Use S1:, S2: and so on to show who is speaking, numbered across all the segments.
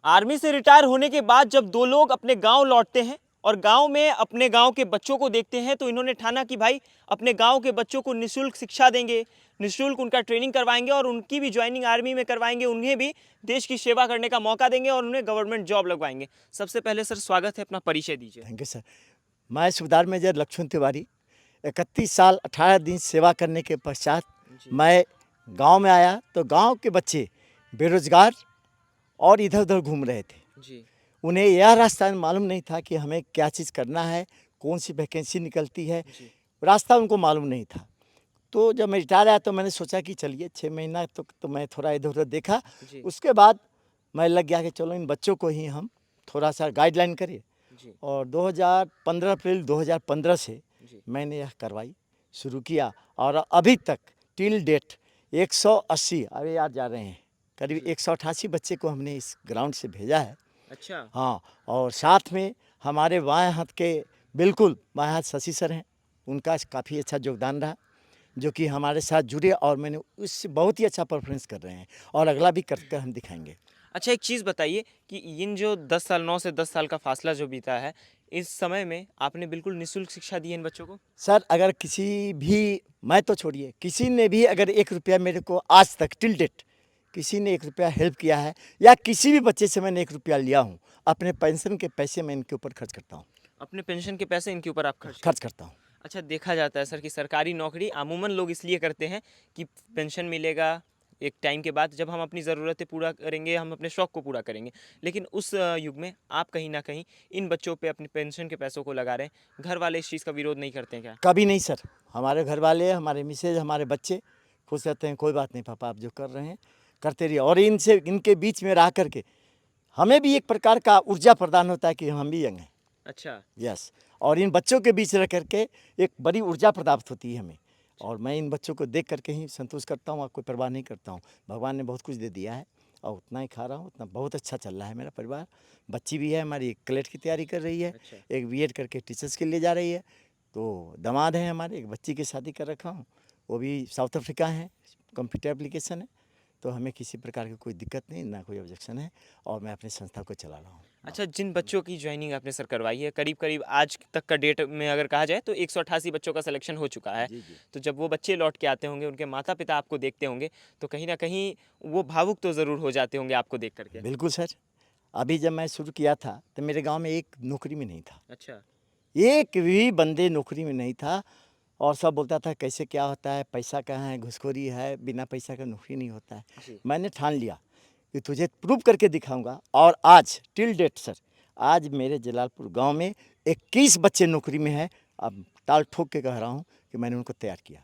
S1: Army से retire होने के बाद जब दो लोग अपने गांव लौटते हैं और गांव में अपने गांव के बच्चों को देखते हैं तो इन्होंने ठाना कि भाई अपने गांव के बच्चों को निःशुल्क शिक्षा देंगे, निःशुल्क उनका ट्रेनिंग करवाएंगे और उनकी भी ज्वाइनिंग आर्मी में करवाएंगे, उन्हें भी देश की सेवा करने का मौका देंगे और उन्हें गवर्नमेंट जॉब लगवाएंगे। सबसे पहले सर स्वागत है, अपना परिचय दीजिए।
S2: Thank you sir. मैं सूबेदार मेजर लक्ष्मण तिवारी 31 साल 18 दिन सेवा करने के पश्चात मैं गांव में आया तो गांव के बच्चे बेरोजगार और इधर उधर घूम रहे थे
S1: जी।
S2: उन्हें यह रास्ता मालूम नहीं था कि हमें क्या चीज़ करना है, कौन सी वैकेंसी निकलती है,
S1: जी।
S2: रास्ता उनको मालूम नहीं था। तो जब मैं रिटायर आया तो मैंने सोचा कि चलिए 6 महीना तो मैं थोड़ा इधर उधर देखा।
S1: जी।
S2: उसके बाद मैं लग गया कि चलो इन बच्चों को ही हम थोड़ा सा गाइडलाइन करें
S1: जी।
S2: और 2015 अप्रैल 2015 से
S1: जी।
S2: मैंने यह कार्रवाई शुरू किया और अभी तक टिल डेट 180 अरे यार जा रहे हैं करीब 188 बच्चे को हमने इस ग्राउंड से भेजा है।
S1: अच्छा।
S2: हाँ, और साथ में हमारे बाएं हाथ के बिल्कुल बाएं हाथ शशि सर हैं, उनका काफ़ी अच्छा योगदान रहा जो कि हमारे साथ जुड़े और मैंने उससे बहुत ही अच्छा परफॉर्मेंस कर रहे हैं और अगला भी करके हम दिखाएंगे।
S1: अच्छा, एक चीज़ बताइए कि इन जो 10 साल 9 से 10 साल का फासला जो बीता है, इस समय में आपने बिल्कुल निःशुल्क शिक्षा दी है इन बच्चों को?
S2: सर अगर किसी भी, मैं तो छोड़िए, किसी ने भी अगर 1 रुपया मेरे को आज तक टिल डेट किसी ने 1 रुपया हेल्प किया है या किसी भी बच्चे से मैंने 1 रुपया लिया हूँ, अपने पेंशन के पैसे मैं इनके ऊपर खर्च करता हूँ।
S1: अपने पेंशन के पैसे इनके ऊपर आप
S2: खर्च करता हूँ।
S1: अच्छा, देखा जाता है सर कि सरकारी नौकरी अमूमन लोग इसलिए करते हैं कि पेंशन मिलेगा एक टाइम के बाद, जब हम अपनी ज़रूरतें पूरा करेंगे, हम अपने शौक़ को पूरा करेंगे। लेकिन उस युग में आप कहीं ना कहीं इन बच्चों पे अपनी पेंशन के पैसों को लगा रहे हैं। घर वाले इस चीज़ का विरोध नहीं करते हैं क्या?
S2: कभी नहीं सर, हमारे घर वाले, हमारे मिसेज, हमारे बच्चे खुश रहते हैं, कोई बात नहीं पापा आप जो कर रहे हैं करते रहिए। और इनसे इनके बीच में रह करके हमें भी एक प्रकार का ऊर्जा प्रदान होता है कि हम भी यंग हैं।
S1: अच्छा।
S2: यस, और इन बच्चों के बीच रह करके एक बड़ी ऊर्जा प्राप्त होती है हमें और मैं इन बच्चों को देख करके ही संतोष करता हूँ और कोई परवाह नहीं करता हूँ। भगवान ने बहुत कुछ दे दिया है और उतना ही खा रहा हूँ, उतना बहुत अच्छा चल रहा है मेरा परिवार। बच्ची भी है हमारी, एक क्लेट की तैयारी कर रही है।
S1: अच्छा।
S2: एक बीएड करके टीचर्स के लिए जा रही है। तो दामाद है हमारे, एक बच्ची की शादी कर रखा हूँ, वो भी साउथ अफ्रीका है, कंप्यूटर एप्लीकेशन है। तो हमें किसी प्रकार की कोई दिक्कत नहीं, ना कोई ऑब्जेक्शन है और मैं अपनी संस्था को चला रहा हूँ।
S1: अच्छा, जिन बच्चों की ज्वाइनिंग आपने सर करवाई है, करीब करीब आज तक का डेट में अगर कहा जाए तो 188 बच्चों का सिलेक्शन हो चुका है।
S2: जी जी।
S1: तो जब वो बच्चे लौट के आते होंगे, उनके माता पिता आपको देखते होंगे, तो कहीं ना कहीं वो भावुक तो ज़रूर हो जाते होंगे आपको देख करके।
S2: बिल्कुल सर, अभी जब मैं शुरू किया था तो मेरे गांव में एक नौकरी में नहीं था।
S1: अच्छा।
S2: एक भी बंदे नौकरी में नहीं था और सब बोलता था कैसे क्या होता है, पैसा कहाँ है, घुसखोरी है, बिना पैसा का नौकरी नहीं होता है।
S1: जी।
S2: मैंने ठान लिया कि तुझे प्रूव करके दिखाऊंगा और आज टिल डेट सर, आज मेरे जलालपुर गांव में 21 बच्चे नौकरी में हैं। अब ताल ठोक के कह रहा हूँ कि मैंने उनको तैयार किया।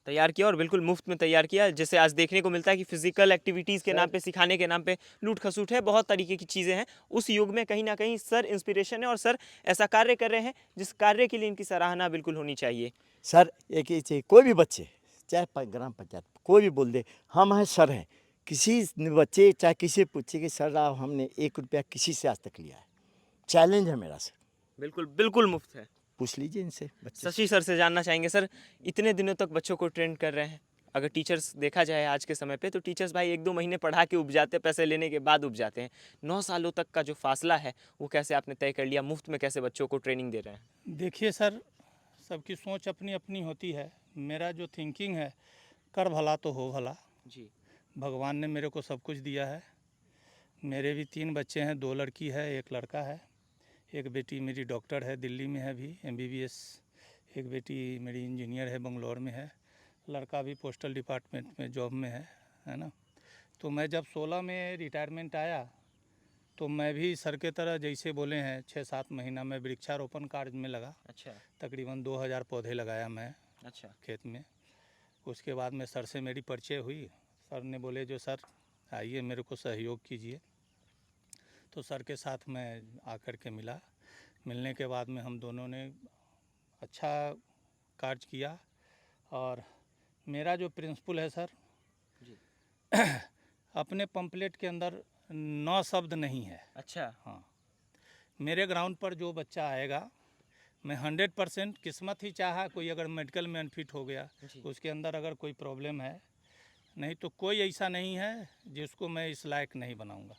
S1: तैयार किया और बिल्कुल मुफ्त में तैयार किया, जैसे आज देखने को मिलता है कि फिजिकल एक्टिविटीज़ के
S2: सर
S1: नाम पे, सिखाने के नाम पे लूट खसूट है, बहुत तरीके की चीज़ें हैं। उस युग में कहीं ना कहीं सर इंस्पिरेशन है और सर ऐसा कार्य कर रहे हैं जिस कार्य के लिए इनकी सराहना बिल्कुल होनी चाहिए।
S2: सर एक ही चाहिए, कोई भी बच्चे चाहे ग्राम पंचायत कोई भी बोल दे हम हैं सर हैं, किसी बच्चे चाहे किसी पूछे कि सर आप हमने 1 रुपया किसी से आज तक लिया है, चैलेंज है मेरा सर,
S1: बिल्कुल बिल्कुल मुफ्त है।
S2: पूछ लीजिए इनसे बच्चे से।
S1: शशि सर से जानना चाहेंगे सर, इतने दिनों तक बच्चों को ट्रेंड कर रहे हैं, अगर टीचर्स देखा जाए आज के समय पे तो टीचर्स भाई 1-2 महीने पढ़ा के उब जाते हैं, पैसे लेने के बाद उब जाते हैं। 9 सालों तक का जो फासला है वो कैसे आपने तय कर लिया, मुफ्त में कैसे बच्चों को ट्रेनिंग दे रहे हैं?
S3: देखिए सर, सबकी सोच अपनी अपनी होती है। मेरा जो थिंकिंग है, कर भला तो हो भला।
S1: जी।
S3: भगवान ने मेरे को सब कुछ दिया है। मेरे भी 3 बच्चे हैं, 2 लड़की है, 1 लड़का है। एक बेटी मेरी डॉक्टर है, दिल्ली में है अभी MBBS। एक बेटी मेरी इंजीनियर है, बंगलौर में है। लड़का भी पोस्टल डिपार्टमेंट में जॉब में है ना। तो मैं जब 16 में रिटायरमेंट आया तो मैं भी सर के तरह जैसे बोले हैं 6-7 महीना में वृक्षारोपण कार्य में लगा।
S1: अच्छा।
S3: तकरीबन 2000 पौधे लगाया मैं
S1: अच्छा।
S3: खेत में। उसके बाद में सर से मेरी परिचय हुई। सर ने बोले जो सर आइए मेरे को सहयोग कीजिए। तो सर के साथ मैं आकर के मिला। मिलने के बाद में हम दोनों ने अच्छा कार्य किया। और मेरा जो प्रिंसिपल है सर,
S1: जी।
S3: अपने पंपलेट के अंदर 9 शब्द नहीं है।
S1: अच्छा।
S3: हाँ, मेरे ग्राउंड पर जो बच्चा आएगा, मैं 100% किस्मत ही चाहा, कोई अगर मेडिकल में अनफिट हो गया, उसके अंदर अगर कोई प्रॉब्लम है, नहीं तो कोई ऐसा नहीं है जिसको मैं इस लायक नहीं बनाऊंगा।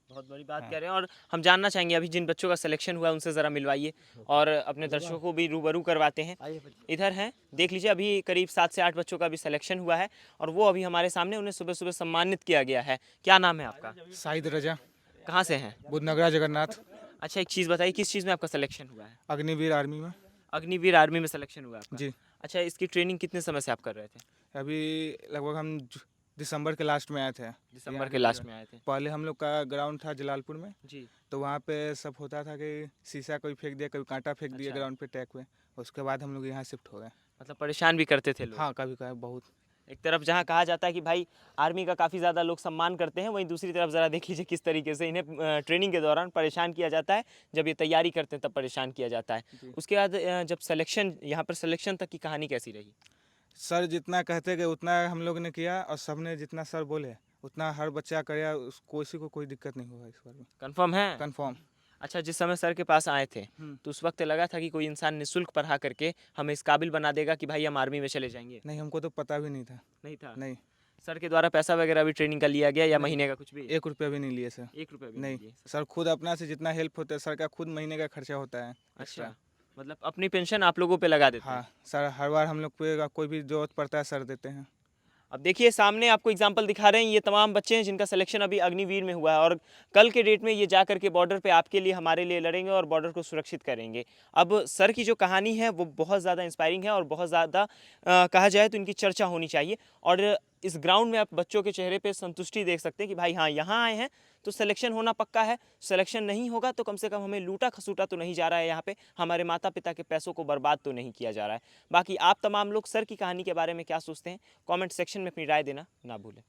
S1: बहुत बड़ी बात
S3: हाँ।
S1: कह रहे हैं। और हम जानना चाहेंगे अभी जिन बच्चों का सिलेक्शन हुआ है उनसे ज़रा मिलवाइए और अपने दर्शकों को भी रूबरू करवाते हैं।
S2: आइए बच्चे।
S1: इधर हैं, देख लीजिए, अभी करीब 7 से 8 बच्चों का भी सिलेक्शन हुआ है और वो अभी हमारे सामने, उन्हें सुबह सुबह सम्मानित किया गया है। क्या नाम है आपका?
S4: साहिद रजा,
S1: कहाँ से हैं?
S4: बुधनगरा जगन्नाथ,
S1: अच्छा, एक चीज़ बताइए, किस चीज़ में आपका सिलेक्शन हुआ है?
S4: अग्निवीर आर्मी में।
S1: अग्निवीर आर्मी में सिलेक्शन हुआ है आपका?
S4: जी।
S1: अच्छा, इसकी ट्रेनिंग कितने समय से आप कर रहे थे?
S4: अभी लगभग हम दिसंबर के लास्ट में आए थे।
S1: दिसंबर के लास्ट में आए थे।
S4: पहले हम लोग का ग्राउंड था जलालपुर में,
S1: जी।
S4: तो वहाँ पे सब होता था कि शीशा कोई फेंक दिया, कोई कांटा फेंक दिया
S1: अच्छा।
S4: ग्राउंड पे टैग पे। उसके बाद हम लोग यहाँ शिफ्ट हो गए।
S1: मतलब परेशान भी करते थे लोग?
S4: हाँ, कभी कभी बहुत।
S1: एक तरफ जहाँ कहा जाता है कि भाई आर्मी का काफ़ी ज़्यादा लोग सम्मान करते हैं, वहीं दूसरी तरफ ज़रा देख लीजिए किस तरीके से इन्हें ट्रेनिंग के दौरान परेशान किया जाता है। जब ये तैयारी करते हैं तब परेशान किया जाता है। उसके बाद जब सिलेक्शन, यहाँ पर सिलेक्शन तक की कहानी कैसी रही?
S4: सर जितना कहते गए उतना हम लोग ने किया, और सबने जितना सर बोले उतना हर बच्चा करे, किसी को कोई दिक्कत नहीं होगा इस बार में।
S1: कंफर्म है?
S4: कन्फर्म।
S1: अच्छा, जिस समय सर के पास आए थे तो उस वक्त लगा था कि कोई इंसान निःशुल्क पढ़ा करके हमें इस काबिल बना देगा कि भाई हम आर्मी में चले जाएंगे?
S4: नहीं, हमको तो पता भी नहीं था।
S1: नहीं था?
S4: नहीं,
S1: सर के द्वारा पैसा वगैरह भी ट्रेनिंग का लिया गया या
S4: नहीं।
S1: महीने का कुछ भी?
S4: 1 रुपया भी नहीं लिए सर।
S1: 1 रुपये भी
S4: नहीं,
S1: लिए?
S4: सर खुद अपना से जितना हेल्प होता है, सर का खुद महीने का खर्चा होता है।
S1: अच्छा, मतलब अपनी पेंशन आप लोगों पे लगा देते हैं?
S4: हाँ सर, हर बार हम लोग पे कोई भी जरूरत पड़ता है सर देते हैं।
S1: अब देखिए, सामने आपको एग्जांपल दिखा रहे हैं, ये तमाम बच्चे हैं जिनका सिलेक्शन अभी अग्निवीर में हुआ है और कल के डेट में ये जा करके बॉर्डर पे आपके लिए, हमारे लिए लड़ेंगे और बॉर्डर को सुरक्षित करेंगे। अब सर की जो कहानी है वो बहुत ज़्यादा इंस्पायरिंग है और बहुत ज़्यादा कहा जाए तो इनकी चर्चा होनी चाहिए। और इस ग्राउंड में आप बच्चों के चेहरे पे संतुष्टि देख सकते हैं कि भाई हाँ, यहाँ आए हैं तो सिलेक्शन होना पक्का है। सिलेक्शन नहीं होगा तो कम से कम हमें लूटा खसूटा तो नहीं जा रहा है, यहाँ पे हमारे माता पिता के पैसों को बर्बाद तो नहीं किया जा रहा है। बाकी आप तमाम लोग सर की कहानी के बारे में क्या सोचते हैं, कमेंट सेक्शन में अपनी राय देना ना भूलें।